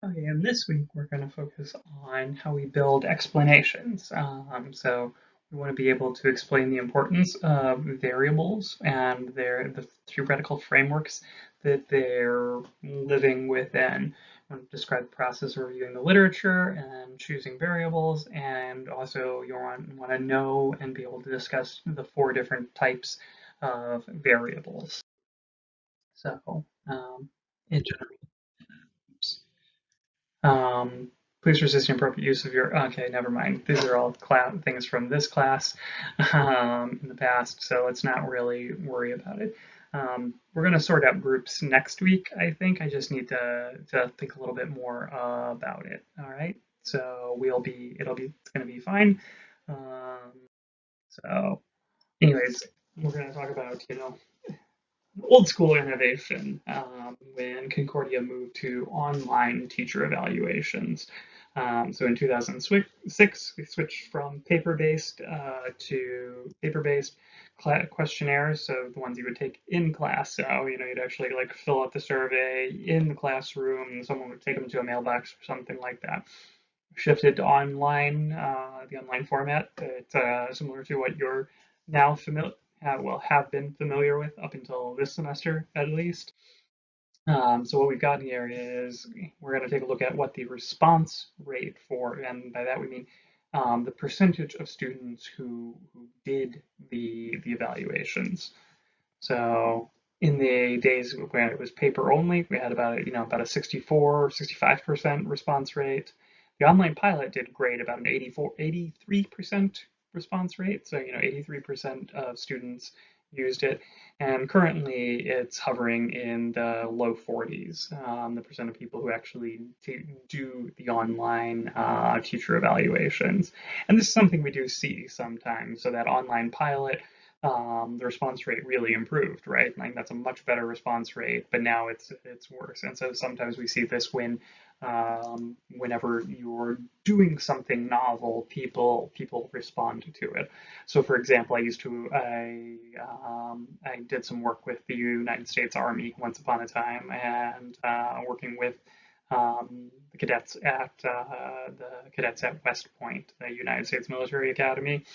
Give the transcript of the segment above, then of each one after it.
Okay, and this week we're going to focus on how we build explanations. So we want to be able to explain the importance of variables and the theoretical frameworks that they're living within. We want to describe the process of reviewing the literature and choosing variables, and also you want to know and be able to discuss the four different types of variables. So, in general. Please resist inappropriate use of your. Okay, never mind. These are all things from this class in the past, so let's not really worry about it. We're going to sort out groups next week, I think. I just need to think a little bit more about it. All right. So it's going to be fine. Um, so, anyways, we're going to talk about, old school innovation when Concordia moved to online teacher evaluations. So in 2006, we switched from paper-based to paper-based questionnaires, so the ones you would take in class. So you'd actually like fill out the survey in the classroom, and someone would take them to a mailbox or something like that. Shifted to online, the online format. It's similar to what you're now have been familiar with up until this semester at least. So what we've got here is we're going to take a look at what the response rate for, and by that we mean the percentage of students who did the evaluations. So in the days when it was paper only, we had about a 64, 65% response rate. The online pilot did great, about an 83% response rate. So 83% of students used it, and currently it's hovering in the low 40s, the percent of people who actually do the online teacher evaluations. And this is something we do see sometimes. So that online pilot, the response rate really improved, right? Like that's a much better response rate, but now it's worse. And so sometimes we see this whenever you're doing something novel, people respond to it. So, for example, I did some work with the United States Army once upon a time, and working with the cadets at West Point, the United States Military Academy.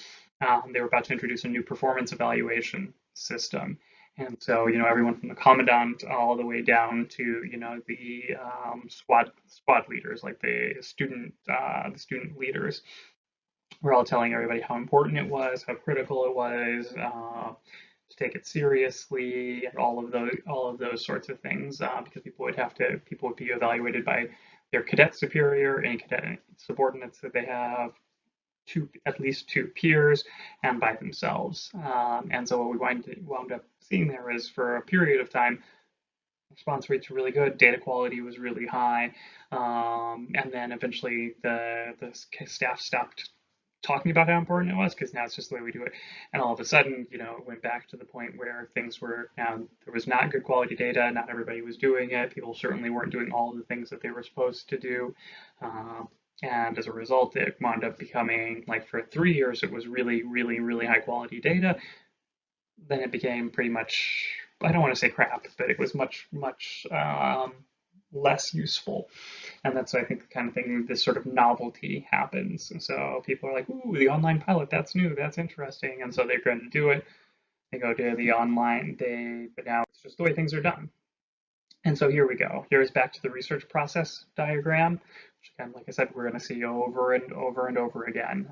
They were about to introduce a new performance evaluation system. And so, everyone from the commandant all the way down to, the squad leaders, like the student leaders, were all telling everybody how important it was, how critical it was, to take it seriously, and all of those sorts of things, because people would be evaluated by their cadet superior, any cadet subordinates that they have, at least two peers, and by themselves. And so what we wound up seeing there is, for a period of time, response rates were really good, data quality was really high, and then eventually the staff stopped talking about how important it was, because now it's just the way we do it. And all of a sudden, it went back to the point where things were now, there was not good quality data, not everybody was doing it, people certainly weren't doing all of the things that they were supposed to do. And as a result, it wound up becoming, like, for 3 years, it was really, really, really high quality data. Then it became pretty much, I don't want to say crap, but it was much, much less useful. And that's, I think, the kind of thing, this sort of novelty happens. And so people are like, ooh, the online pilot, that's new, that's interesting. And so they're going to do it. They go to the online, but now it's just the way things are done. And so here we go. Here's back to the research process diagram, which, again, like I said, we're going to see over and over and over again.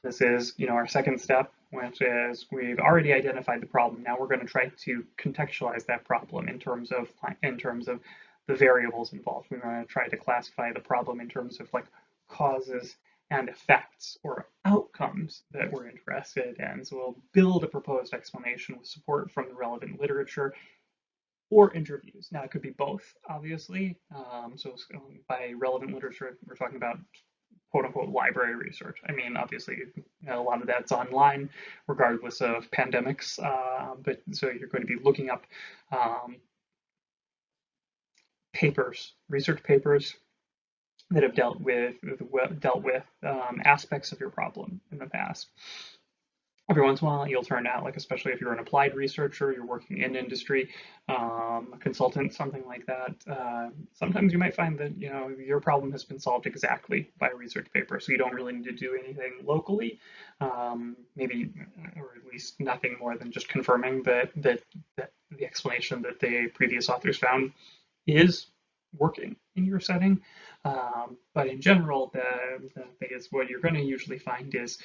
This is, our second step, which is we've already identified the problem. Now we're going to try to contextualize that problem in terms of the variables involved. We're going to try to classify the problem in terms of, like, causes and effects or outcomes that we're interested in. So we'll build a proposed explanation with support from the relevant literature or interviews. Now, it could be both, obviously. So by relevant literature, we're talking about quote unquote library research. I mean, obviously, a lot of that's online, regardless of pandemics. But so you're going to be looking up research papers that have dealt with aspects of your problem in the past. every once in a while you'll turn out, like especially if you're an applied researcher, you're working in industry, a consultant, something like that. Sometimes you might find that your problem has been solved exactly by a research paper, so you don't really need to do anything locally. Maybe, or at least nothing more than just confirming that the explanation that the previous authors found is working in your setting. But in general, the thing is, what you're going to usually find is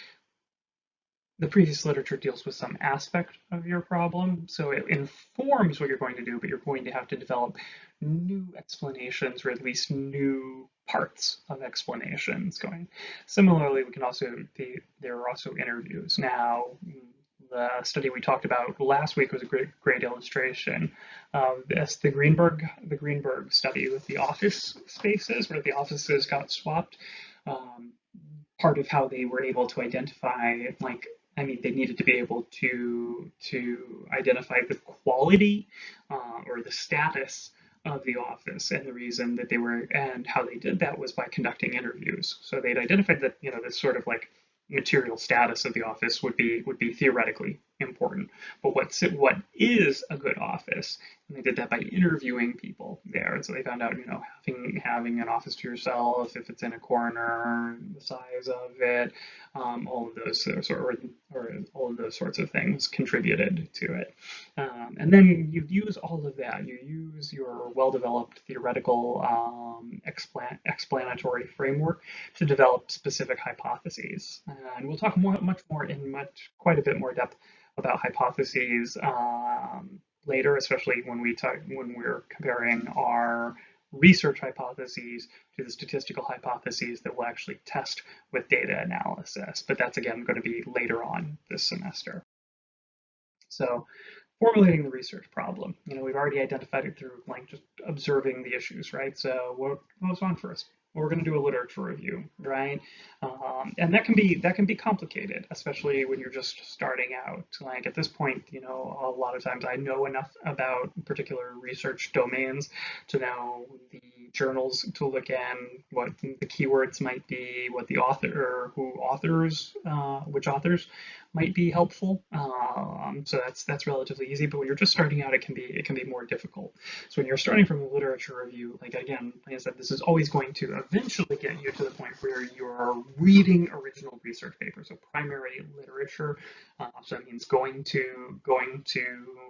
the previous literature deals with some aspect of your problem, so it informs what you're going to do, but you're going to have to develop new explanations, or at least new parts of explanations going. Similarly, there are also interviews. Now, the study we talked about last week was a great illustration of this. The Greenberg study with the office spaces, where the offices got swapped. Um, Part of how they were able to identify, like, I mean, they needed to be able to identify the quality or the status of the office, and the reason that they were, and how they did that was by conducting interviews. So they'd identified that this sort of like material status of the office would be theoretically important, but what is a good office, and they did that by interviewing people there. And so they found out, having an office to yourself, if it's in a corner, the size of it, all of those or all of those sorts of things contributed to it. And then you use all of that. You use your well-developed theoretical explanatory framework to develop specific hypotheses. And we'll talk much more in quite a bit more depth about hypotheses later, especially when we're comparing our research hypotheses to the statistical hypotheses that we'll actually test with data analysis. But that's again going to be later on this semester. So formulating the research problem, we've already identified it through like just observing the issues, right? So what goes on first? We're going to do a literature review, right? And that can be complicated, especially when you're just starting out. Like at this point, a lot of times I know enough about particular research domains to know the journals to look in, what the keywords might be, what the author, which authors might be helpful. So that's relatively easy. But when you're just starting out, it can be more difficult. So when you're starting from a literature review, like I said, this is always going to eventually get you to the point where you're reading original research papers, so primary literature. So that means going to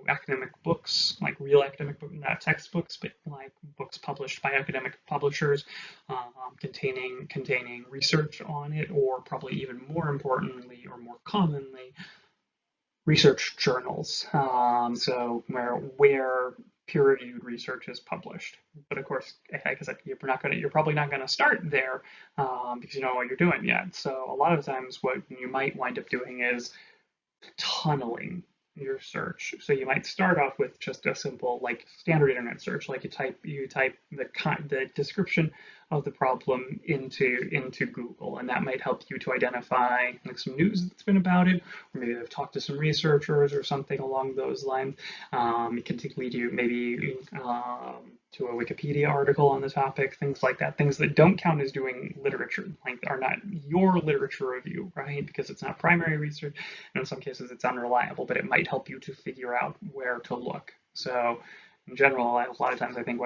academic books, like real academic books, not textbooks, but like books published by academic publishers, containing research on it, or probably even more importantly or more commonly, research journals. So where peer-reviewed research is published. But of course, like I said, you're probably not going to start there because you don't know what you're doing yet. So a lot of times, what you might wind up doing is tunneling your search. So you might start off with just a simple like standard internet search, like you type the description of the problem into Google, and that might help you to identify like some news that's been about it, or maybe they've talked to some researchers or something along those lines. It can lead you maybe to a Wikipedia article on the topic, things like that, things that don't count as doing literature, like are not your literature review, right? Because it's not primary research, and in some cases it's unreliable, but it might help you to figure out where to look. So in general, a lot of times I think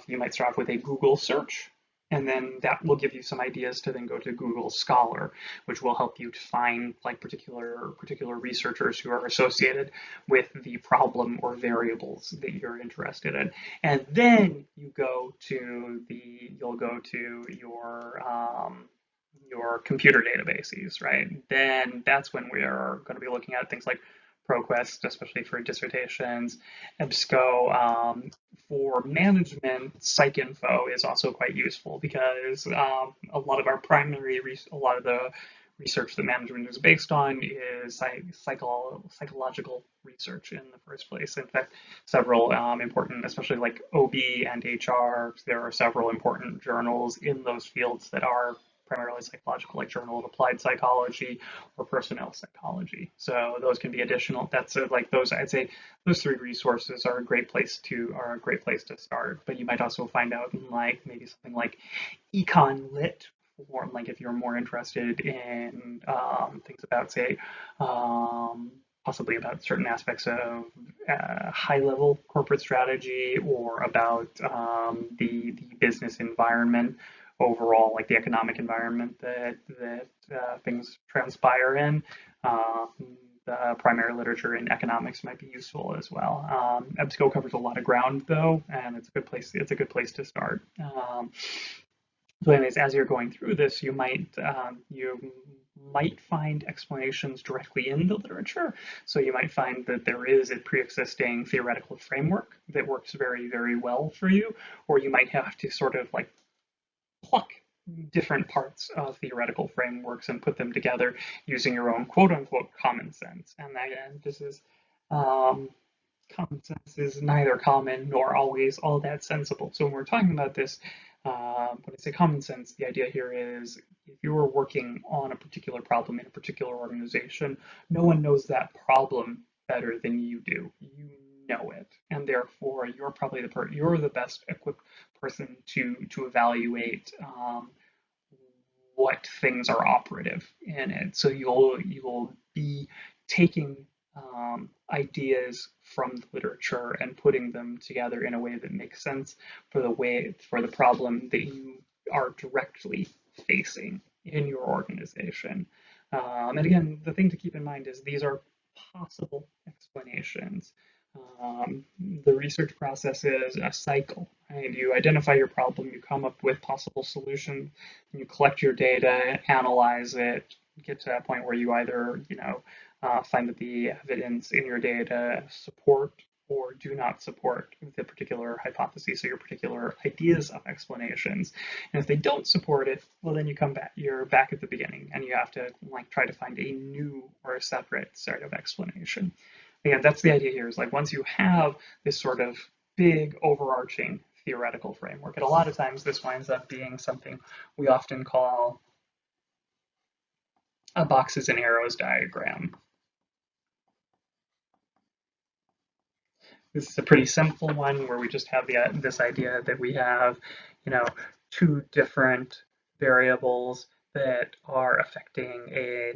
you might start off with a Google search, and then that will give you some ideas to then go to Google Scholar, which will help you to find like particular researchers who are associated with the problem or variables that you're interested in. And then you'll go to your computer databases, right? Then that's when we are going to be looking at things like ProQuest, especially for dissertations. EBSCO for management, PsycInfo is also quite useful because a lot of the research that management is based on is psychological research in the first place. In fact, several important, especially like OB and HR, there are several important journals in those fields that are primarily psychological, like Journal of Applied Psychology or Personnel Psychology. So those can be additional. Like those, I'd say those three resources are a great place to start. But you might also find out like maybe something like Econ Lit or like if you're more interested in things about, say, possibly about certain aspects of high-level corporate strategy, or about the business environment overall, like the economic environment that things transpire in. Uh, the primary literature in economics might be useful as well. EBSCO covers a lot of ground though, and it's a good place. It's a good place to start. So anyways, as you're going through this, you might find explanations directly in the literature. So you might find that there is a pre-existing theoretical framework that works very, very well for you, or you might have to sort of like pluck different parts of theoretical frameworks and put them together using your own quote unquote common sense. And again, this is common sense is neither common nor always all that sensible. So when we're talking about this, when I say common sense, the idea here is if you are working on a particular problem in a particular organization, no one knows that problem better than you do. You know it, and therefore you're probably you're the best equipped person to evaluate what things are operative in it. So you'll be taking ideas from the literature and putting them together in a way that makes sense for the problem that you are directly facing in your organization. And again, the thing to keep in mind is these are possible explanations. The research process is a cycle, right? You identify your problem, you come up with possible solutions, you collect your data, analyze it, get to that point where you either, find that the evidence in your data support or do not support the particular hypothesis or your particular ideas of explanations. And if they don't support it, well, then you come back, you're back at the beginning and you have to like try to find a new or a separate sort of explanation. Again, that's the idea here is like once you have this sort of big overarching theoretical framework, and a lot of times this winds up being something we often call a boxes and arrows diagram. This is a pretty simple one where we just have this idea that we have, two different variables that are affecting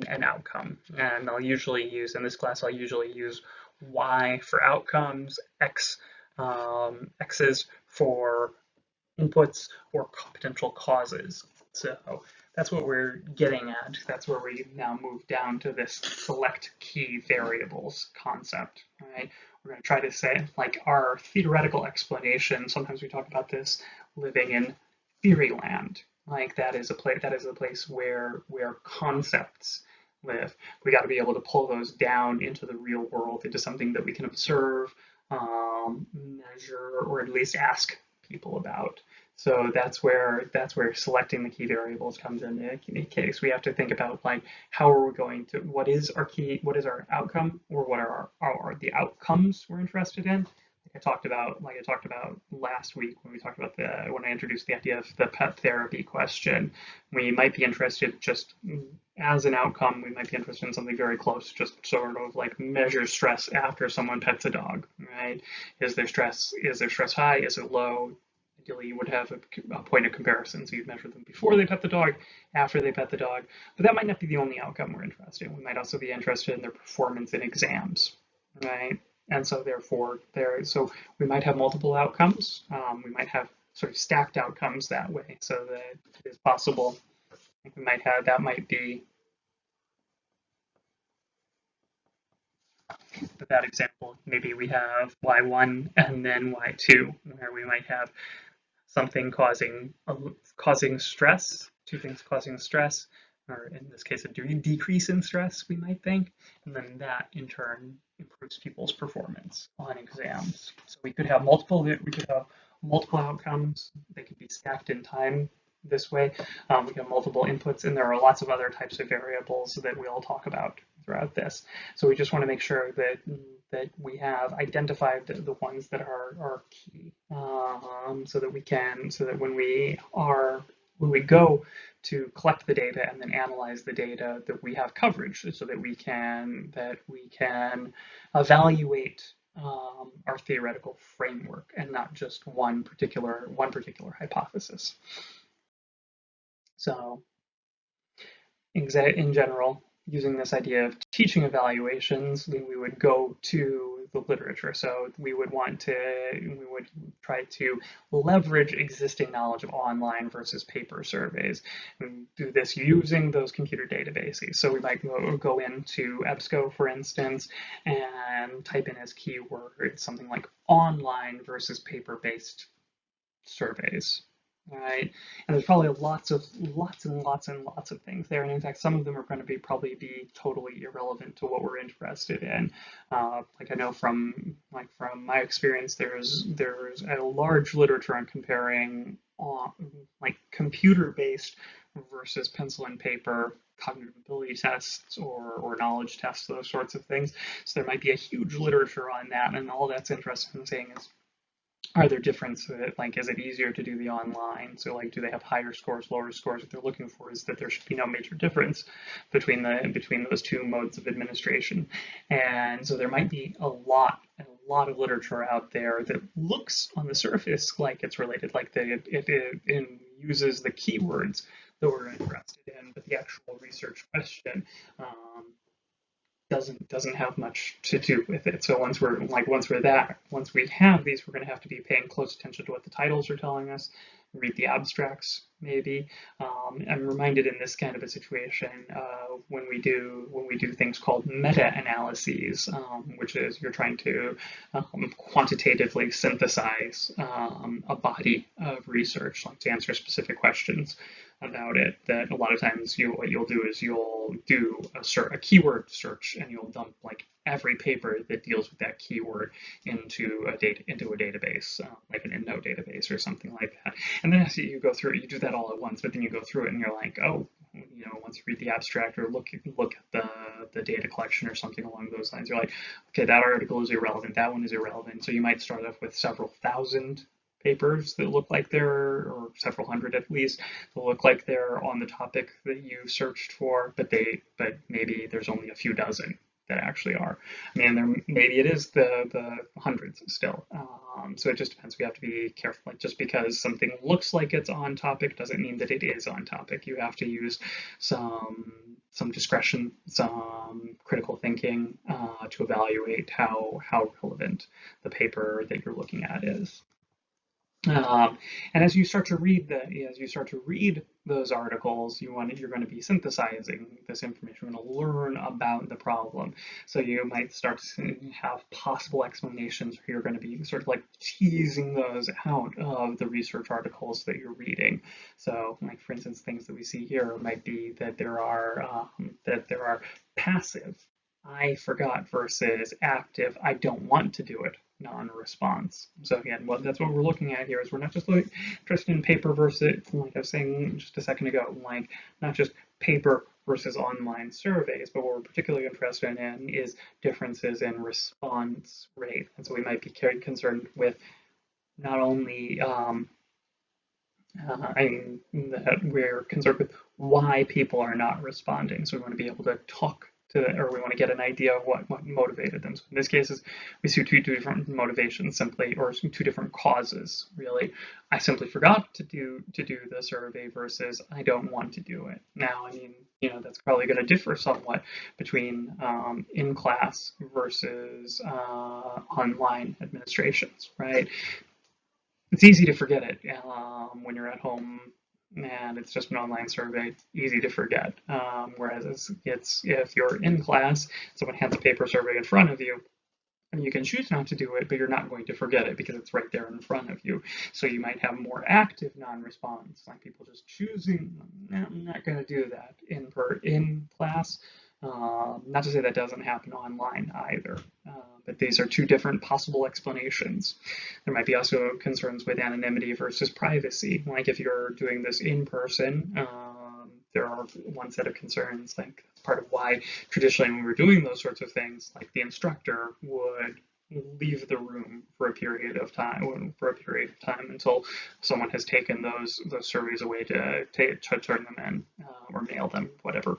an outcome. And I'll usually use, in this class, I'll usually use Y for outcomes, X's for inputs or potential causes. So that's what we're getting at. That's where we now move down to this select key variables concept, right? We're going to try to say, like our theoretical explanation, sometimes we talk about this living in fairyland. Like that is a place where concepts live. We got to be able to pull those down into the real world, into something that we can observe, measure, or at least ask people about. So that's where selecting the key variables comes into case. We have to think about like how are we going to what is our outcome, or what are the outcomes we're interested in. I talked about last week when we talked about when I introduced the idea of the pet therapy question. We might be interested just as an outcome, we might be interested in something very close, just sort of like measure stress after someone pets a dog, right? Is their stress high? Is it low? Ideally, you would have a point of comparison. So you'd measure them before they pet the dog, after they pet the dog. But that might not be the only outcome we're interested in. We might also be interested in their performance in exams, right? And so therefore, so we might have multiple outcomes. We might have sort of stacked outcomes that way, so that it is possible. We might have that example. Maybe we have y1 and then y2, where we might have something causing stress, two things causing stress, or in this case, a decrease in stress, we might think, and then that in turn improves people's performance on exams. So we could have multiple outcomes. They could be stacked in time this way. We have multiple inputs, and there are lots of other types of variables that we'll talk about throughout this. So we just want to make sure that we have identified the ones that are key, so that when we go to collect the data and then analyze the data, that we have coverage, so that we can evaluate our theoretical framework and not just one particular hypothesis. So in general, using this idea of teaching evaluations, we would go to the literature. So we would try to leverage existing knowledge of online versus paper surveys. And do this using those computer databases. So we might go into EBSCO, for instance, and type in as keywords something like online versus paper-based surveys. All right, and there's probably lots and lots of things there, and in fact, some of them are going to probably be totally irrelevant to what we're interested in. Like I know from my experience, there's a large literature on comparing like computer-based versus pencil and paper cognitive ability tests or knowledge tests, those sorts of things. So there might be a huge literature on that, and all that's interested in saying is, are there differences? Like, is it easier to do the online? So, like, do they have higher scores, lower scores? What they're looking for is that there should be no major difference between those two modes of administration. And so there might be a lot of literature out there that looks on the surface like it's related, like that it uses the keywords that we're interested in, but the actual research question doesn't have much to do with it. So once we have these, we're going to have to be paying close attention to what the titles are telling us, read the abstracts maybe. I'm reminded in this kind of a situation when we do things called meta-analyses, which is you're trying to quantitatively synthesize a body of research, like to answer specific questions about it. That a lot of times what you'll do is you'll do a keyword search, and you'll dump like every paper that deals with that keyword into a database, like an EndNote database or something like that. And then as you go through it, you do that all at once, but then you go through it and you're like, oh, once you read the abstract or look at the data collection or something along those lines, you're like, okay, that article is irrelevant, that one is irrelevant. So you might start off with several thousand papers that look like or several hundred at least, that look like they're on the topic that you searched for, but maybe there's only a few dozen that actually are. I mean, maybe it is the hundreds still. So it just depends. We have to be careful. Like, just because something looks like it's on topic doesn't mean that it is on topic. You have to use some discretion, some critical thinking to evaluate how relevant the paper that you're looking at is. And as you start to read those articles, you're going to be synthesizing this information. You're going to learn about the problem. So you might start to have possible explanations, or you're going to be sort of like teasing those out of the research articles that you're reading. So, like for instance, things that we see here might be that there are passive I forgot versus active I don't want to do it non-response. So again, that's what we're looking at here is we're not just interested in paper versus, like I was saying just a second ago, like not just paper versus online surveys, but what we're particularly interested in is differences in response rate. And so we might be concerned with not only that we're concerned with why people are not responding. So we want to be able to we want to get an idea of what motivated them. So in this case, we see two different motivations simply, or two different causes really. I simply forgot to do the survey versus I don't want to do it. Now, I mean, that's probably going to differ somewhat between in class versus online administrations, right? It's easy to forget it when you're at home and it's just an online survey, easy to forget. Whereas it's if you're in class, someone hands a paper survey in front of you, and you can choose not to do it, but you're not going to forget it because it's right there in front of you. So you might have more active non-response, like people just choosing, I'm not going to do that in class. Not to say that doesn't happen online either, but these are two different possible explanations. There might be also concerns with anonymity versus privacy. Like if you're doing this in person, there are one set of concerns, like that's part of why traditionally when we're doing those sorts of things, like the instructor would leave the room for a period of time until someone has taken those surveys away to turn them in or mail them, whatever.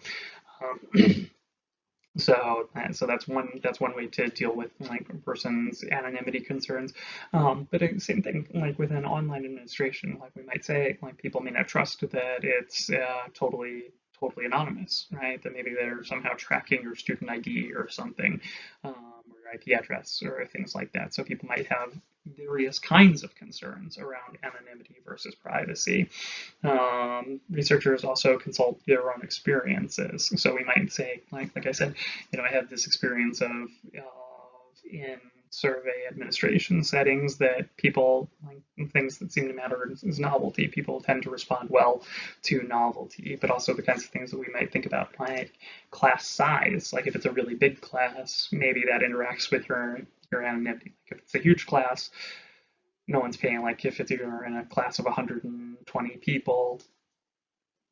So that's one way to deal with like a person's anonymity concerns. But same thing like within online administration, like we might say like people may not trust that it's totally anonymous, right? That maybe they're somehow tracking your student ID or something, or your IP address or things like that. So people might have various kinds of concerns around anonymity versus privacy. Researchers also consult their own experiences. So we might say, like I said, I have this experience of in survey administration settings that people like things that seem to matter is novelty. People tend to respond well to novelty, but also the kinds of things that we might think about, like class size. Like if it's a really big class, maybe that interacts with your anonymity. Like if it's a huge class, no one's paying. Like if it's you're in a class of 120 people,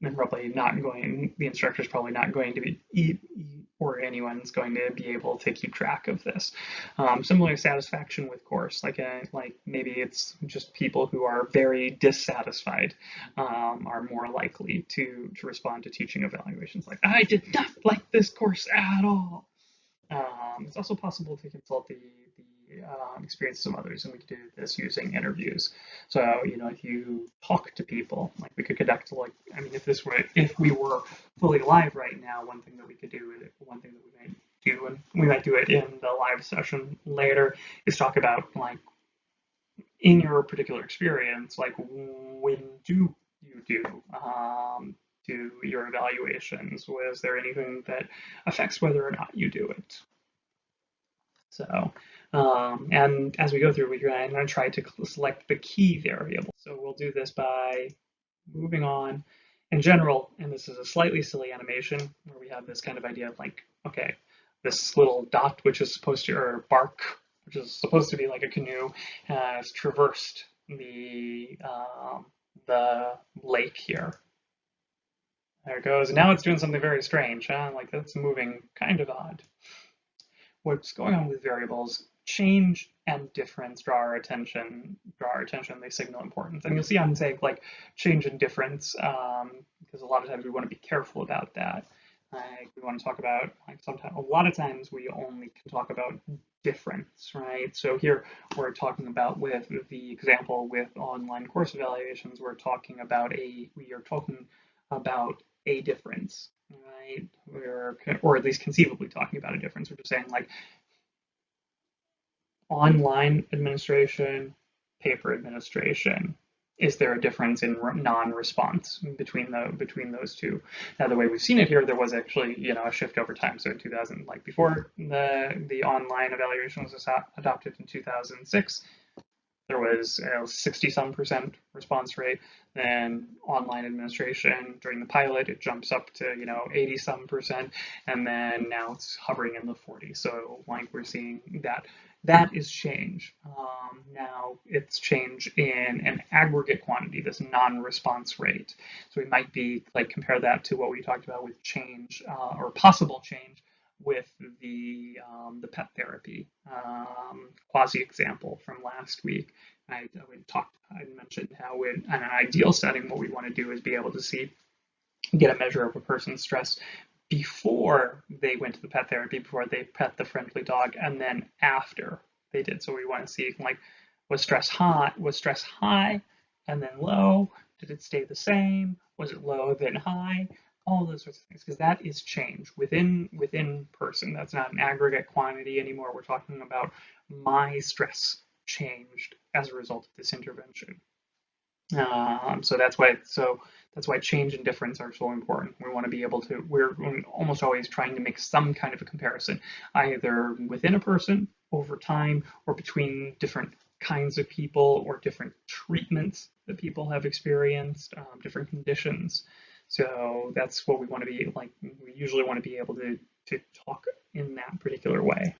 and probably not going, the instructor's probably not going to be, or anyone's going to be able to keep track of this. Similar satisfaction with course, like maybe it's just people who are very dissatisfied are more likely to respond to teaching evaluations. Like I did not like this course at all. It's also possible to consult the experiences of others, and we could do this using interviews. So, if you talk to people, like we could conduct, like, I mean, if we were fully live right now, one thing that we might do, and we might do it in the live session later, is talk about, like, in your particular experience, like, when do you do your evaluations? Was there anything that affects whether or not you do it? So, and as we go through, I'm going to try to select the key variable. So we'll do this by moving on. In general, and this is a slightly silly animation where we have this kind of idea of like, okay, this little dot, which is supposed to, or bark, which is supposed to be like a canoe, has traversed the lake here. There it goes. And now it's doing something very strange, huh? Like that's moving kind of odd. What's going on with variables, change and difference draw our attention, they signal importance. And you'll see I'm saying like change and difference, because a lot of times we want to be careful about that. Like we want to talk about, like sometimes, a lot of times we only can talk about difference, right? So here we're talking about, with the example with online course evaluations, we are talking about a difference, right? Or at least conceivably talking about a difference. We're just saying like online administration, paper administration. Is there a difference in non-response between those two? Now, the way we've seen it here, there was actually a shift over time. So in 2000, like before the online evaluation was adopted in 2006, there was a 60-some% response rate. Then online administration during the pilot, it jumps up to 80-some%, and then now it's hovering in the 40s. So like we're seeing that is change. Now it's change in an aggregate quantity, this non-response rate. So we might be like compare that to what we talked about with change, or possible change with the pet therapy quasi example from last week. I mentioned how in an ideal setting, what we want to do is be able to get a measure of a person's stress before they went to the pet therapy, before they pet the friendly dog, and then after they did. So we want to see like, was stress high and then low? Did it stay the same? Was it low then high? All those sorts of things, because that is change within person. That's not an aggregate quantity anymore. We're talking about my stress changed as a result of this intervention. So that's why change and difference are so important. We want to be able to, we're almost always trying to make some kind of a comparison, either within a person over time, or between different kinds of people, or different treatments that people have experienced, different conditions. So that's what we want to be like. We usually want to be able to talk in that particular way.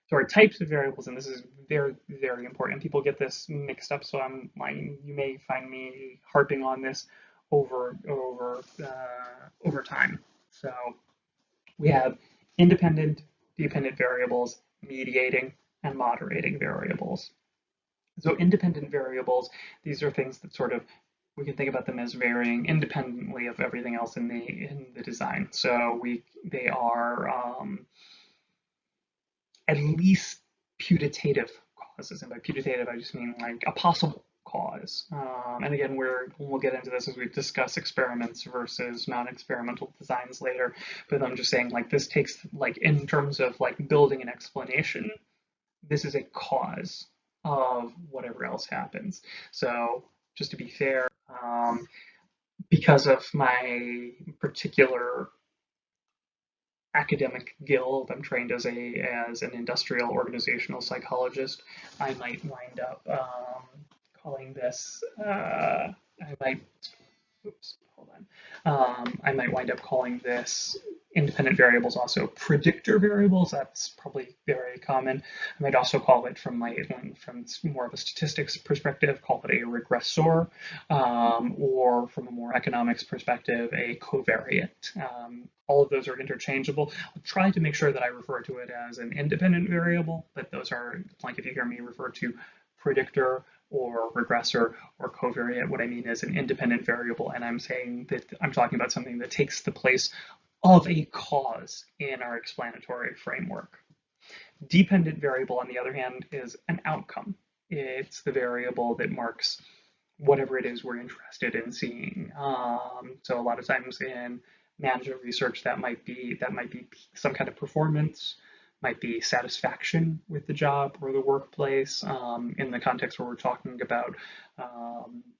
So our types of variables, and this is very, very important. People get this mixed up, so you may find me harping on this over time. So we have independent, dependent variables, mediating, and moderating variables. So independent variables, these are things that sort of we can think about them as varying independently of everything else in the design. So they are at least putative causes, and by putative I just mean like a possible cause. And again, we'll get into this as we discuss experiments versus non-experimental designs later. But I'm just saying, like, this takes, like, in terms of like building an explanation, this is a cause of whatever else happens. So just to be fair, because of my particular academic guild, I'm trained as an industrial organizational psychologist. I might wind up calling this. I might. Oops, hold on. I might wind up calling this independent variables also predictor variables. That's probably very common. I might also call it from more of a statistics perspective, call it a regressor, or from a more economics perspective, a covariate. All of those are interchangeable. I'll try to make sure that I refer to it as an independent variable, but those are, like, if you hear me refer to predictor or regressor or covariate, what I mean is an independent variable, and I'm saying that I'm talking about something that takes the place of a cause in our explanatory framework. Dependent variable, on the other hand, is an outcome. It's the variable that marks whatever it is we're interested in seeing. So a lot of times in management research, that might be some kind of performance, might be satisfaction with the job or the workplace. In the context where we're talking about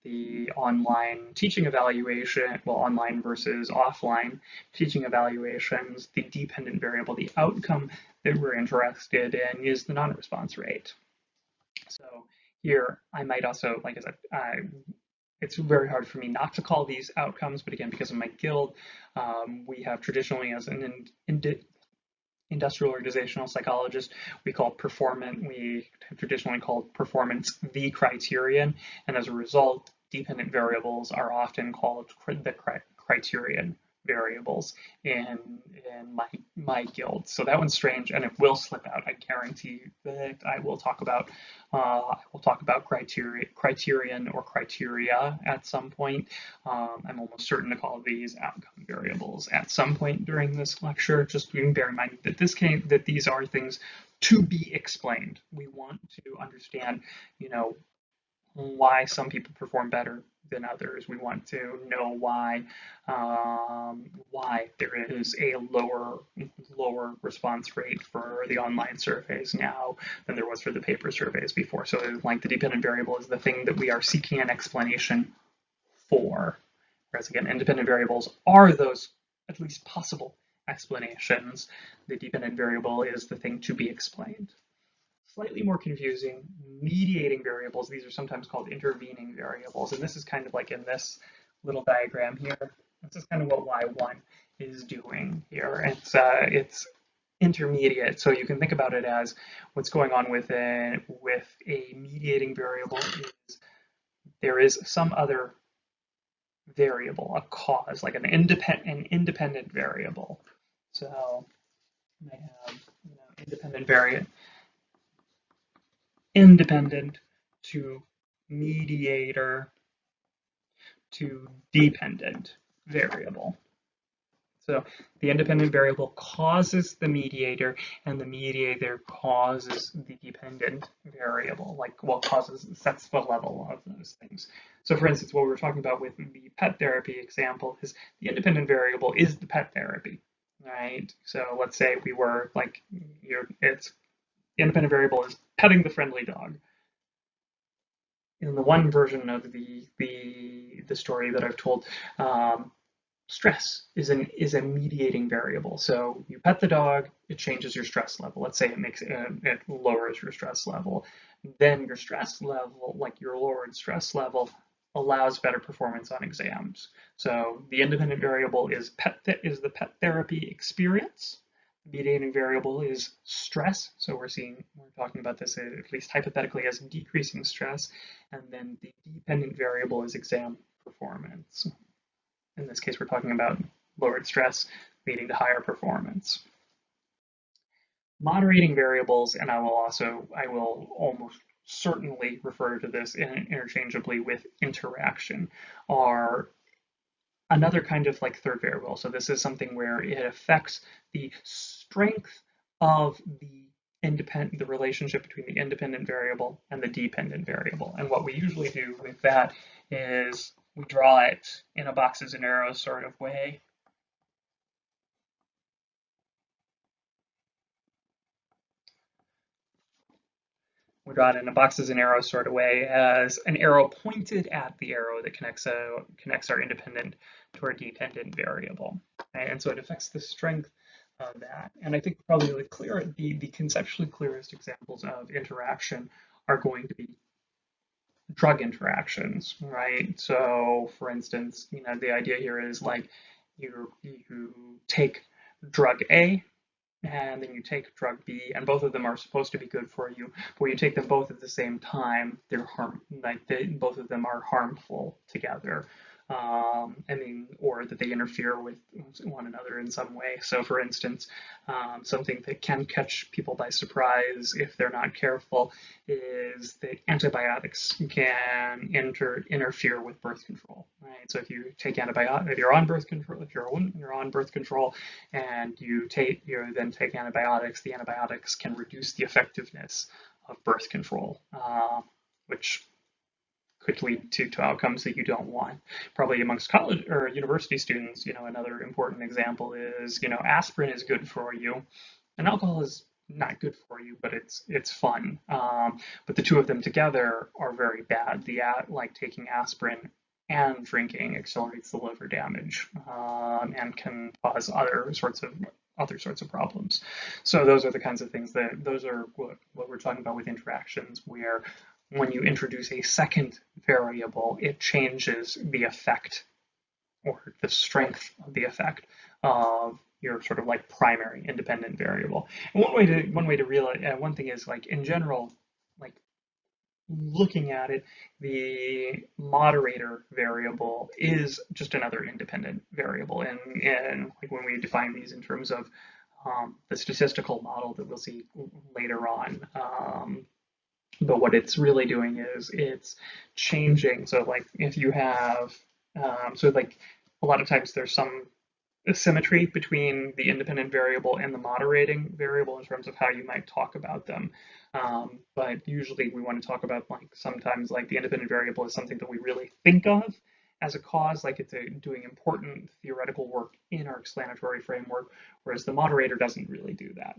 the online teaching evaluation, well, online versus offline teaching evaluations, the dependent variable, the outcome that we're interested in, is the non-response rate. So here, I might also, like I said, it's very hard for me not to call these outcomes, but again, because of my guild, we have traditionally, as an industrial organizational psychologist, we have traditionally called performance the criterion, and as a result, dependent variables are often called the criterion variables in my guild. So that one's strange, and it will slip out. I guarantee that I will talk about criterion or criteria at some point. I'm almost certain to call these outcome variables at some point during this lecture. Just bear in mind that these are things to be explained. We want to understand, why some people perform better than others. We want to know why there is a lower response rate for the online surveys now than there was for the paper surveys before. So, like, the dependent variable is the thing that we are seeking an explanation for, whereas again, independent variables are those at least possible explanations. The dependent variable is the thing to be explained. Slightly more confusing, mediating variables. These are sometimes called intervening variables, and this is kind of like in this little diagram here. This is kind of what Y1 is doing here. It's intermediate, so you can think about it as what's going on with a mediating variable is there is some other variable, a cause, like an independent variable. So I have independent to mediator to dependent variable. So the independent variable causes the mediator, and the mediator causes the dependent variable, sets the level of those things. So for instance, what we were talking about with the pet therapy example is the independent variable is the pet therapy, right? So let's say we were like, the independent variable is petting the friendly dog. In the one version of the story that I've told, stress is a mediating variable. So you pet the dog, it changes your stress level. Let's say it lowers your stress level. Then your stress level, like your lowered stress level, allows better performance on exams. So the independent variable is the pet therapy experience. The mediating variable is stress. So we're talking about this at least hypothetically as decreasing stress. And then the dependent variable is exam performance. In this case, we're talking about lowered stress leading to higher performance. Moderating variables, and I will certainly refer to this interchangeably with interaction, are another kind of like third variable. So this is something where it affects the strength of the relationship between the independent variable and the dependent variable. And what we usually do with that is we draw it in a boxes and arrows sort of way. We draw it in a boxes and arrows sort of way as an arrow pointed at the arrow that connects our independent to our dependent variable. Right? And so it affects the strength of that. And I think probably the conceptually clearest examples of interaction are going to be drug interactions, right? So for instance, the idea here is like you take drug A and then you take drug B, and both of them are supposed to be good for you. But when you take them both at the same time, both of them are harmful together. Or that they interfere with one another in some way. So, for instance, something that can catch people by surprise if they're not careful is that antibiotics can interfere with birth control. Right. So, if you take antibiotics, if you're on birth control, if you're on birth control, and you then take antibiotics, the antibiotics can reduce the effectiveness of birth control, which could lead to outcomes that you don't want. Probably amongst college or university students, another important example is, aspirin is good for you, and alcohol is not good for you, but it's fun. But the two of them together are very bad. Like taking aspirin and drinking accelerates the liver damage, and can cause other sorts of problems. So those are the kinds of things those are what we're talking about with interactions, where when you introduce a second variable, it changes the effect or the strength of the effect of your sort of like primary independent variable. And one way to realize one thing is like in general, like looking at it, the moderator variable is just another independent variable. And like when we define these in terms of the statistical model that we'll see later on. But what it's really doing is it's changing. So like if you have, so like a lot of times there's some symmetry between the independent variable and the moderating variable in terms of how you might talk about them. But usually we want to talk about like sometimes like the independent variable is something that we really think of as a cause, like it's doing important theoretical work in our explanatory framework, whereas the moderator doesn't really do that.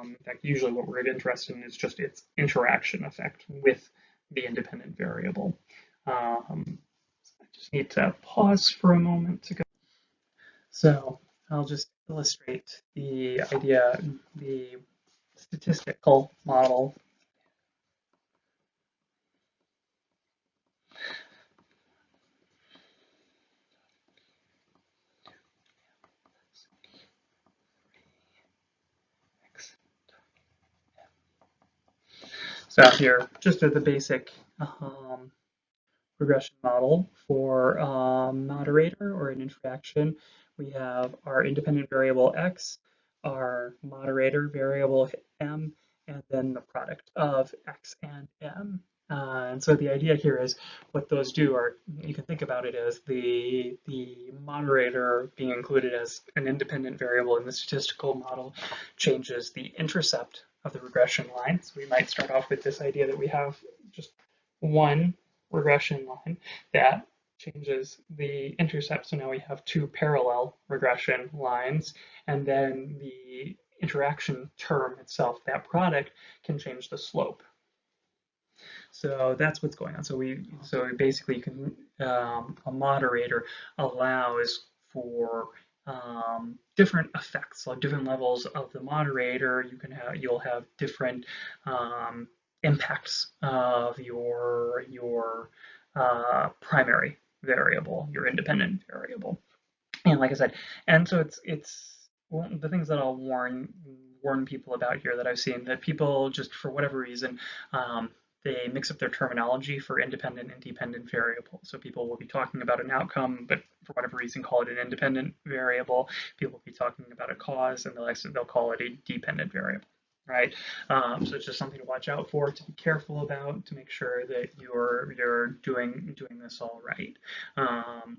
In fact, usually what we're interested in is just its interaction effect with the independent variable. I just need to pause for a moment to go. So I'll just illustrate the idea, the statistical model. So here, just as the basic regression model for a moderator or an interaction, we have our independent variable x, our moderator variable m, and then the product of x and m. And so the idea here is what those do are, you can think about it as the moderator being included as an independent variable in the statistical model changes the intercept of the regression line. So we might start off with this idea that we have just one regression line that changes the intercept. So now we have two parallel regression lines, and then the interaction term itself, that product, can change the slope. So that's what's going on. So basically you can a moderator allows for different effects, like different levels of the moderator. You'll have different impacts of your primary variable, your independent variable. And like I said, and so it's one of the things that I'll warn people about here that I've seen, that people just for whatever reason they mix up their terminology for independent and dependent variable. So people will be talking about an outcome, but for whatever reason call it an independent variable. People will be talking about a cause, and they'll call it a dependent variable. right? So it's just something to watch out for, to be careful about, to make sure that you're doing this all right. Um,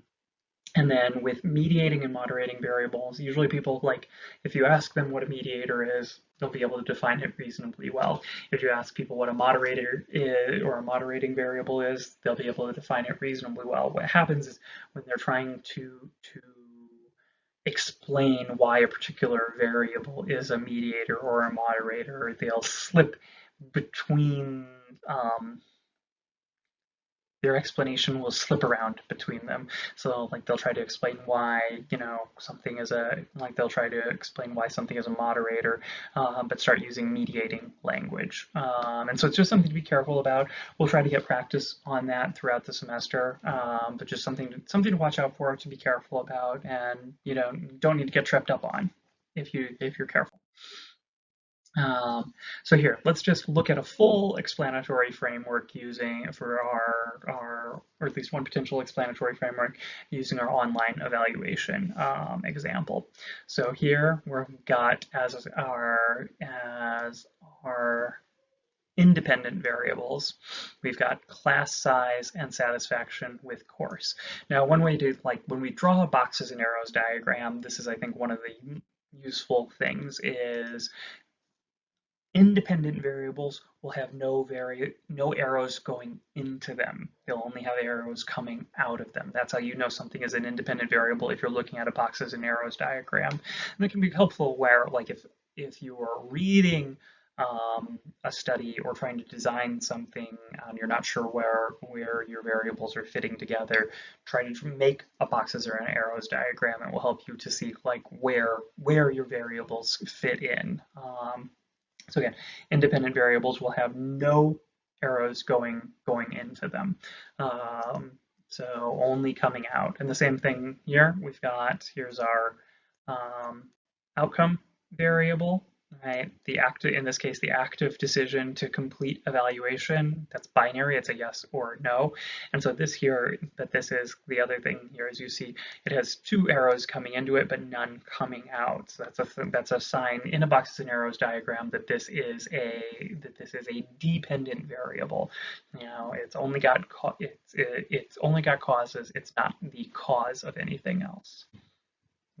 and then with mediating and moderating variables, usually people like, if you ask them what a mediator is, they'll be able to define it reasonably well. If you ask people what a moderator is or a moderating variable is, they'll be able to define it reasonably well. What happens is when they're trying to explain why a particular variable is a mediator or a moderator, they'll slip between their explanation will slip around between them. So like they'll try to explain why, something is they'll try to explain why something is a moderator, but start using mediating language. And so it's just something to be careful about. We'll try to get practice on that throughout the semester, but just something to watch out for, to be careful about, and don't need to get tripped up on if you're careful. So here, let's just look at a full explanatory framework using for or at least one potential explanatory framework using our online evaluation example. So here we've got as our independent variables, we've got class size and satisfaction with course. Now, one way to, like, when we draw a boxes and arrows diagram, this is, I think, one of the useful things is independent variables will have no arrows going into them. They'll only have arrows coming out of them. That's how you know something is an independent variable if you're looking at a boxes and arrows diagram. And it can be helpful where, like, if you are reading a study or trying to design something and you're not sure where your variables are fitting together, try to make a boxes or an arrows diagram. It will help you to see like where your variables fit in. So again, independent variables will have no arrows going into them. So only coming out. And the same thing here, here's our outcome variable, right? In this case, the active decision to complete evaluation, that's binary, it's a yes or no. And so this is the other thing here, as you see, it has two arrows coming into it, but none coming out. So that's a sign in a boxes and arrows diagram that this is a dependent variable. It's only got causes, it's not the cause of anything else.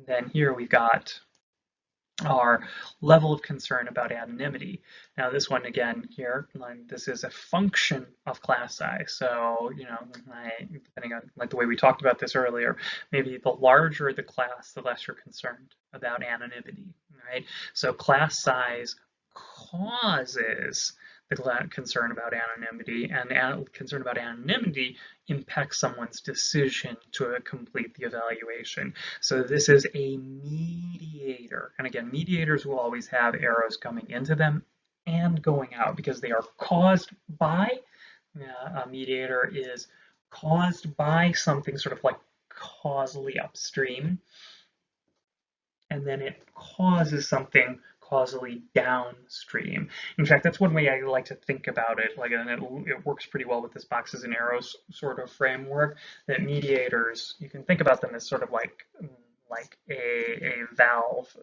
Then here we've got our level of concern about anonymity. Now this one again here, this is a function of class size. So, depending on like the way we talked about this earlier, maybe the larger the class, the less you're concerned about anonymity, right? So class size causes the concern about anonymity, and concern about anonymity impacts someone's decision to complete the evaluation. So this is a mediator. And again, mediators will always have arrows coming into them and going out because they are caused by, a mediator is caused by something sort of like causally upstream, and then it causes something causally downstream. In fact, that's one way I like to think about it. Like, and it works pretty well with this boxes and arrows sort of framework. That mediators, you can think about them as sort of like a valve.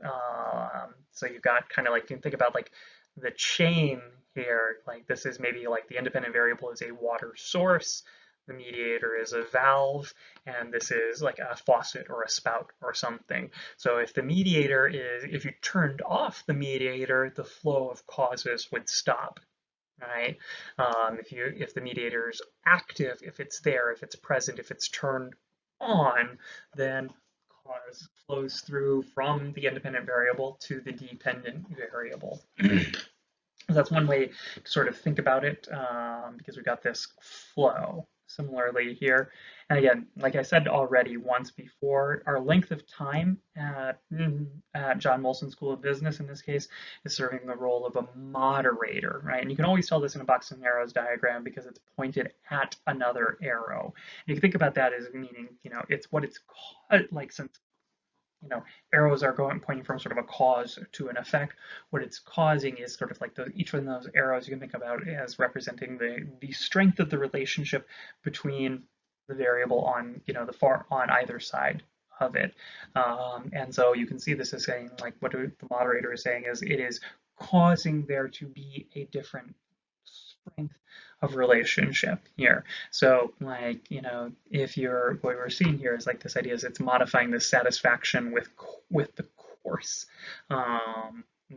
So you've got kind of like, you can think about like the chain here. Like this is maybe like the independent variable is a water source. The mediator is a valve, and this is like a faucet or a spout or something. So if you turned off the mediator, the flow of causes would stop, right? If the mediator is active, if it's there, if it's present, if it's turned on, then cause flows through from the independent variable to the dependent variable. That's one way to sort of think about it, because we've got this flow. Similarly here, and again, like I said already once before, our length of time at John Molson School of Business in this case is serving the role of a moderator, right? And you can always tell this in a box and arrows diagram because it's pointed at another arrow. And you can think about that as meaning, it's what it's called, like since arrows are pointing from sort of a cause to an effect. What it's causing is sort of like each one of those arrows you can think about as representing the strength of the relationship between the variable on on either side of it. And so you can see this as saying like what the moderator is saying is it is causing there to be a different strength of relationship here. So like, if you're, what we're seeing here is like this idea is it's modifying the satisfaction with the course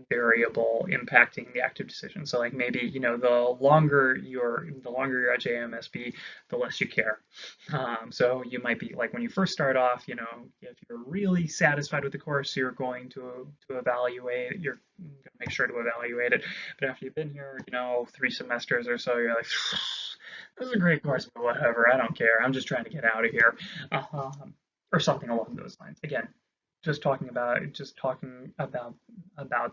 variable impacting the active decision. So like maybe, the longer you're at JMSB, the less you care. So you might be like when you first start off, if you're really satisfied with the course, you're going to evaluate, you're going to make sure to evaluate it. But after you've been here, 3 semesters or so, you're like, this is a great course, but whatever, I don't care. I'm just trying to get out of here. Or something along those lines. Again, just talking about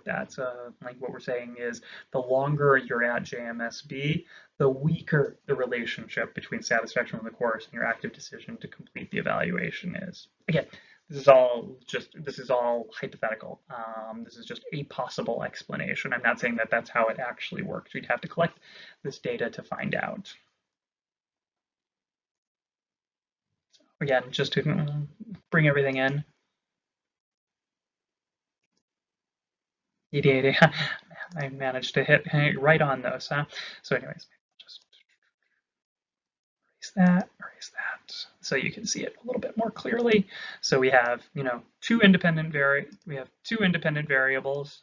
that. Like what we're saying is the longer you're at JMSB, the weaker the relationship between satisfaction with the course and your active decision to complete the evaluation is. Again, this is all hypothetical. This is just a possible explanation. I'm not saying that that's how it actually works. We'd have to collect this data to find out. Again, just to bring everything in. EDA, I managed to hit right on those, huh? So anyways, just erase that, so you can see it a little bit more clearly. So we have, two independent variables,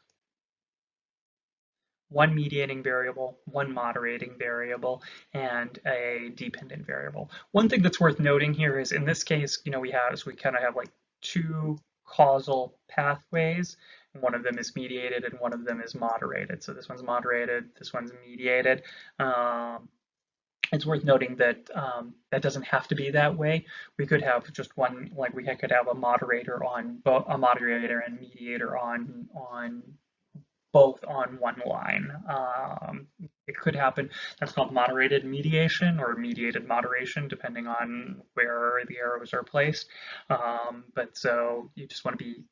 one mediating variable, one moderating variable, and a dependent variable. One thing that's worth noting here is in this case, we kind of have like two causal pathways. One of them is mediated and one of them is moderated. So this one's moderated, this one's mediated. It's worth noting that that doesn't have to be that way. We could have just one, like we could have a moderator and mediator on both on one line. It could happen. That's called moderated mediation or mediated moderation, depending on where the arrows are placed. But so you just want to be,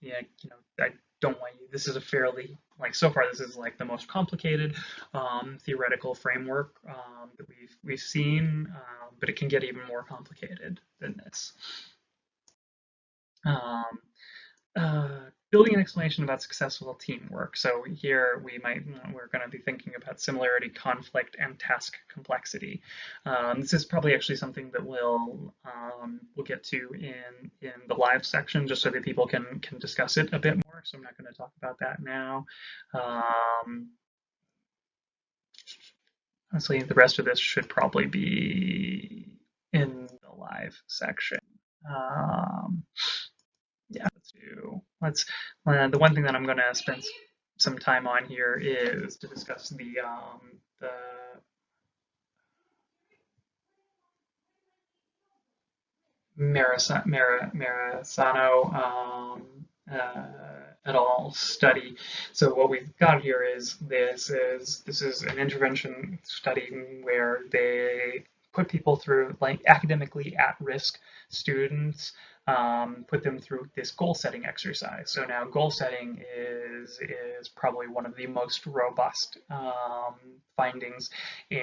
I don't want you, this is a fairly, so far this is like the most complicated theoretical framework that we've seen, but it can get even more complicated than this. Building an explanation about successful teamwork. So here we're going to be thinking about similarity, conflict, and task complexity. This is probably actually something that we'll get to in the live section, just so that people can discuss it a bit more. So I'm not going to talk about that now. Honestly, the rest of this should probably be in the live section. Yeah, the one thing that I'm going to spend some time on here is to discuss the Marisano et al. Study. So what we've got here is this is an intervention study where they put people through, like academically at-risk students, put them through this goal setting exercise. So now goal setting is probably one of the most robust findings in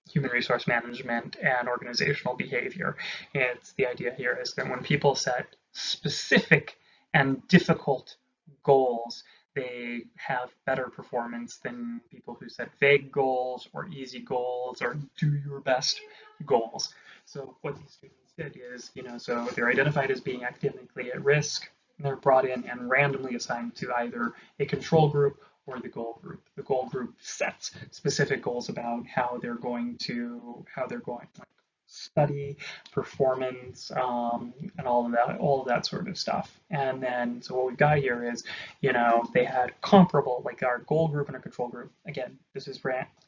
human resource management and organizational behavior. It's the idea here is that when people set specific and difficult goals, they have better performance than people who set vague goals or easy goals or do your best goals. So what these students did is, so they're identified as being academically at risk, and they're brought in and randomly assigned to either a control group or the goal group. The goal group sets specific goals about how they're going to study, performance, and all of that sort of stuff. And then, so what we've got here is, they had comparable, like our goal group and our control group. Again, this is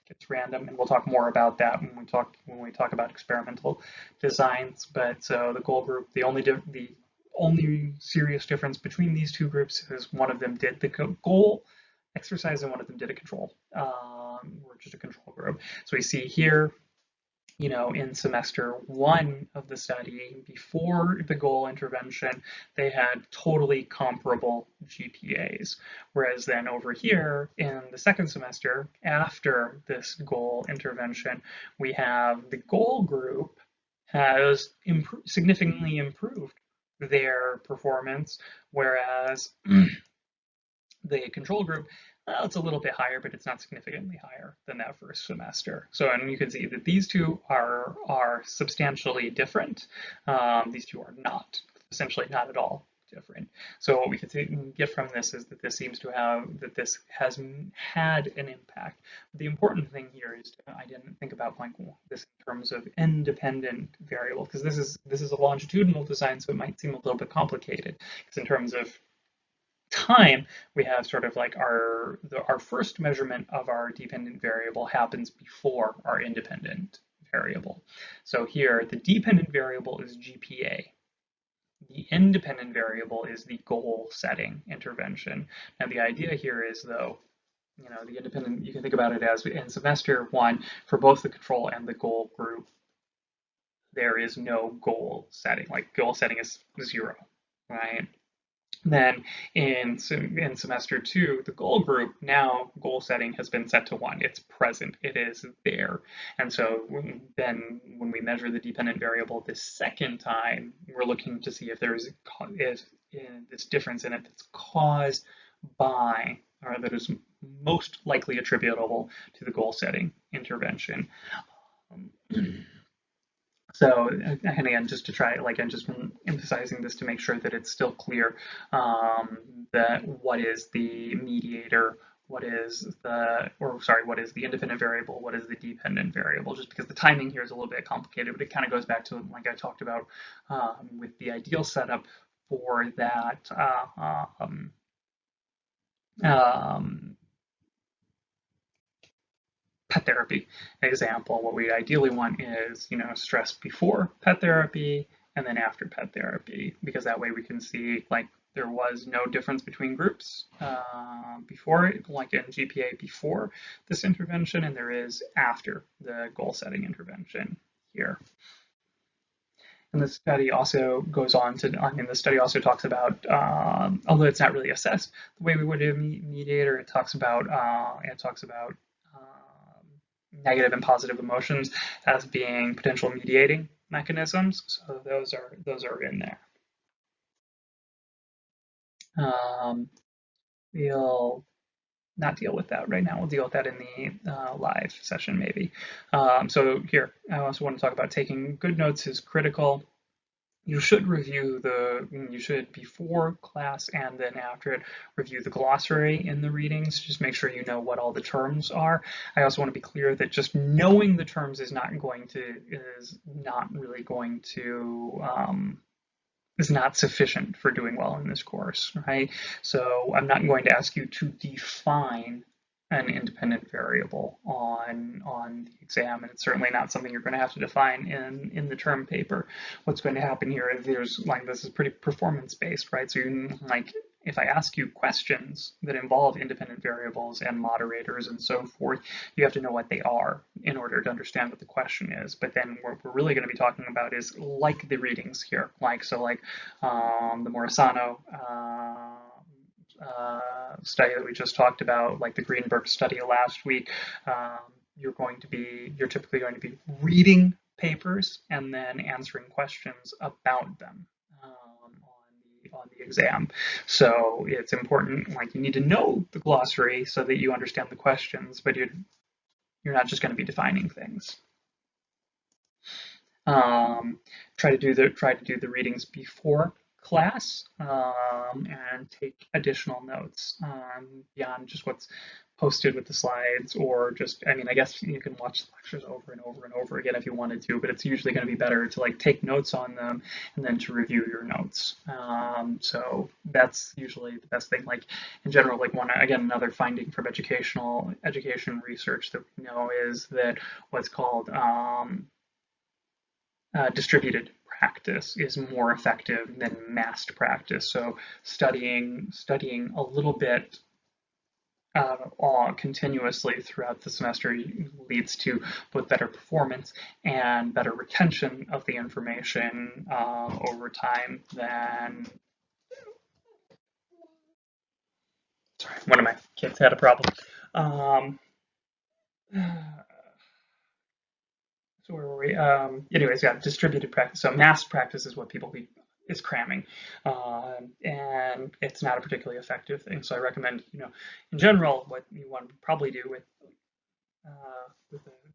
it's random, and we'll talk more about that when we talk about experimental designs. But so the goal group, the only serious difference between these two groups is one of them did the goal exercise and one of them did a control, or just a control group. So we see here, in semester 1 of the study, before the goal intervention, they had totally comparable GPAs. Whereas then over here in the second semester, after this goal intervention, we have the goal group has significantly improved their performance, whereas The control group, it's a little bit higher, but it's not significantly higher than that first semester. So, and you can see that these two are substantially different. These two are not, essentially not at all different. So what we can get from this is that this seems to have, that this has had an impact. The important thing here is I didn't think about like this in terms of independent variable, because this is a longitudinal design, so it might seem a little bit complicated. Because in terms of time, we have sort of like our first measurement of our dependent variable happens before our independent variable. So here, the dependent variable is GPA. The independent variable is the goal setting intervention. Now the idea here is though, the independent, you can think about it as in semester one, for both the control and the goal group, there is no goal setting, like goal setting is 0, right? Then in semester two, the goal group, now goal setting has been set to 1. It's present, it is there. And so then when we measure the dependent variable this second time, we're looking to see if there is this difference in it that's caused by, or that is most likely attributable to the goal setting intervention. So, and again, just to try, like I'm just emphasizing this to make sure that it's still clear that what is the mediator, what is what is the independent variable, what is the dependent variable, just because the timing here is a little bit complicated, but it kind of goes back to like I talked about with the ideal setup for that pet therapy example. What we ideally want is, stress before pet therapy and then after pet therapy, because that way we can see like there was no difference between groups before, like in GPA before this intervention, and there is after the goal setting intervention here. And the study also goes on to, the study also talks about, although it's not really assessed the way we would do a mediator, it talks about negative and positive emotions as being potential mediating mechanisms. So those are in there. We'll not deal with that right now. We'll deal with that in the live session maybe. So here, I also want to talk about taking good notes is critical. You should before class and then after it, review the glossary in the readings. Just make sure you know what all the terms are. I also want to be clear that just knowing the terms is not sufficient for doing well in this course, right? So I'm not going to ask you to define an independent variable on the exam, and it's certainly not something you're going to have to define in the term paper. What's going to happen here is this is pretty performance based, right? So if I ask you questions that involve independent variables and moderators and so forth, you have to know what they are in order to understand what the question is. But then what we're really going to be talking about is like the readings here, the Morisano study that we just talked about, like the Greenberg study last week. You're typically going to be reading papers and then answering questions about them on the exam. So it's important, like you need to know the glossary so that you understand the questions, but you're not just going to be defining things. Try to do the readings before class and take additional notes beyond just what's posted with the slides, or just, I guess you can watch the lectures over and over and over again if you wanted to, but it's usually going to be better to like take notes on them and then to review your notes. So that's usually the best thing. Like in general, like another finding from education research that we know is that what's called distributed practice is more effective than massed practice. So studying a little bit continuously throughout the semester leads to both better performance and better retention of the information over time than. Sorry, one of my kids had a problem. So where were we? Anyways, yeah, distributed practice. So mass practice is what people is cramming, and it's not a particularly effective thing. So I recommend, in general, what you want to probably do with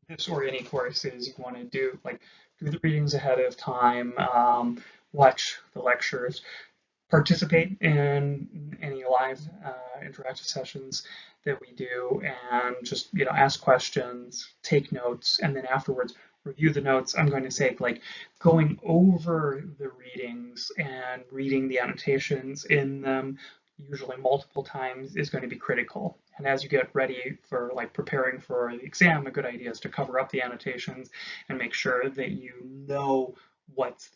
this or any course is you want to do the readings ahead of time, watch the lectures, participate in any live interactive sessions that we do, and just ask questions, take notes, and then afterwards review the notes. I'm going to say like going over the readings and reading the annotations in them usually multiple times is going to be critical. And as you get ready for like preparing for the exam, a good idea is to cover up the annotations and make sure that you know what's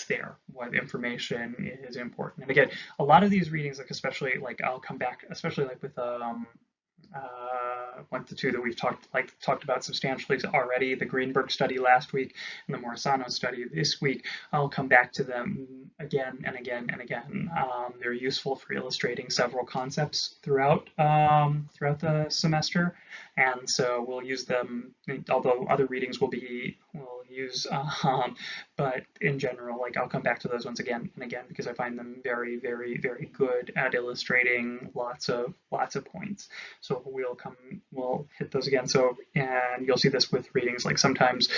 there, what information is important. And again, a lot of these readings, like especially like I'll come back, especially like with like the two that we've talked about substantially already, the Greenberg study last week and the Morisano study this week. I'll come back to them again and again and again. They're useful for illustrating several concepts throughout the semester, and so we'll use them. Although other readings we'll use, but in general, like I'll come back to those ones again and again because I find them very, very, very good at illustrating lots of points. So we'll hit those again. So, and you'll see this with readings, like sometimes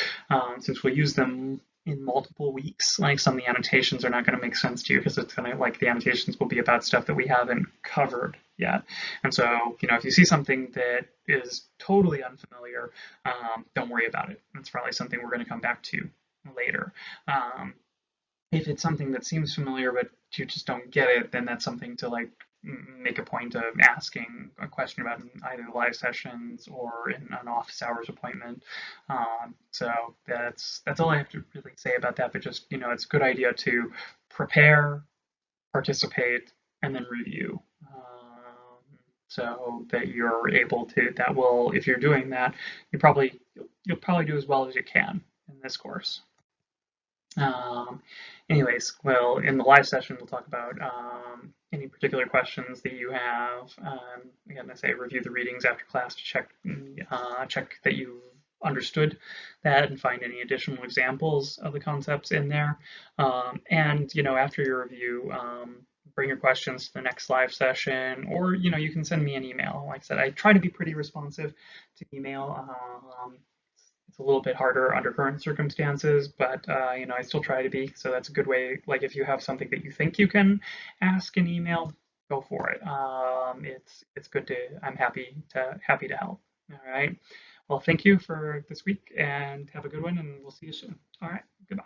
since we'll use them in multiple weeks, like some of the annotations are not going to make sense to you because it's going to, like the annotations will be about stuff that we haven't covered yet. And so, if you see something that is totally unfamiliar, don't worry about it. It's probably something we're going to come back to later. If it's something that seems familiar but you just don't get it, then that's something to like make a point of asking a question about in either live sessions or in an office hours appointment. So that's all I have to really say about that. But just it's a good idea to prepare, participate, and then review. So that you're able to. That will, if you're doing that, you'll probably do as well as you can in this course. Um, Anyways, well, in the live session, we'll talk about any particular questions that you have. Again, I say review the readings after class to check that you've understood that and find any additional examples of the concepts in there. And after your review, bring your questions to the next live session, or you can send me an email. Like I said, I try to be pretty responsive to email. It's a little bit harder under current circumstances, but I still try to be. So that's a good way. Like if you have something that you think you can ask in email, go for it. It's good to. I'm happy to help. All right. Well, thank you for this week, and have a good one, and we'll see you soon. All right. Goodbye.